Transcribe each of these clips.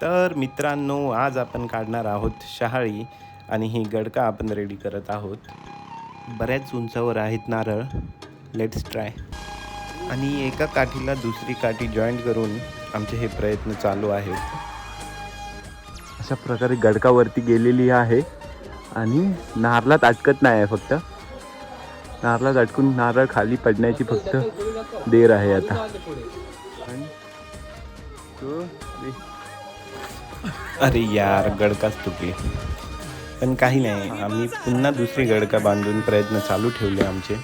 तर मित्रांनो, आज आपण काढणार आहोत शहाळी आणि ही गडका आपण रेडी करत आहोत. बऱ्याच उंचावर आहेत नारळ. Let's try. आणि एका काठीला दुसरी काठी जॉईंट करून आमचे हे प्रयत्न चालू आहेत. अशा प्रकारे गडकावरती गेलेली आहे आणि नारळात अटकत नाही आहे. फक्त नारळात अटकून नारळ खाली पडण्याची फक्त देर आहे आता. अरे यार, गडकाच तुटली. पण काही नाही, आम्ही पुन्हा दुसरी गडका बांधून प्रयत्न चालू ठेवले आमचे.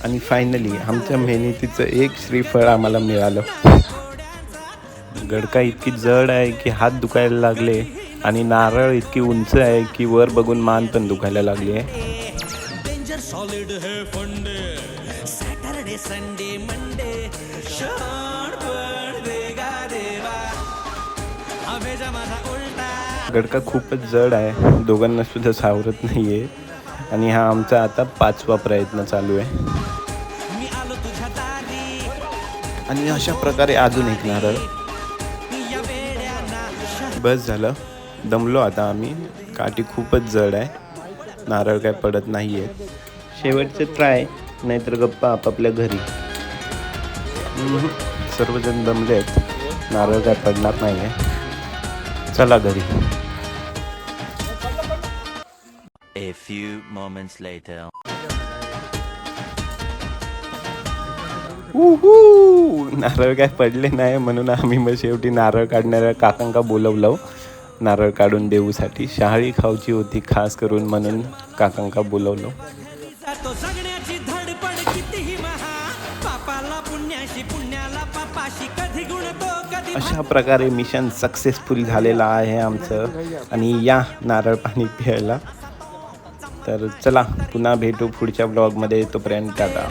आणि फायनली आमच्या मेहनतीचं एक श्रीफळ आम्हाला मिळालं. गडका इतकी जड आहे की हात दुखायला लागले आणि नारळ इतकी उंच आहे की वर बघून मान पण दुखायला लागली आहे. गडका खूपच जड आहे, दोघांना सुद्धा सावरत नाहीये. आणि हा आमचा आता 5वा प्रयत्न चालू आहे. आणि अशा प्रकारे अजून एक नारळ. बस झालं, दमलो आता आम्ही. काठी खूपच जड आहे, नारळ काय पडत नाहीये. शेवटचे ट्राय, नाहीतर गप्पा आपापल्या घरी. सर्वजण दमले आहेत, नारळ काय पडणार नाहीये. चला घरी. A few moments later. नारळ काय पडले नाही म्हणून आम्ही मग शेवटी नारळ काढणाऱ्या काकांका बोलवलं नारळ काढून देऊसाठी. शहाळी खाऊची होती खास करून म्हणून काकांका बोलवलं. अशा प्रकारे मिशन सक्सेसफुल झालेलं आहे आमचं. आणि या नारळ पाणी प्यायला. तर चला, पुन्हा भेटू पुढच्या ब्लॉगमध्ये. तोपर्यंत टाटा.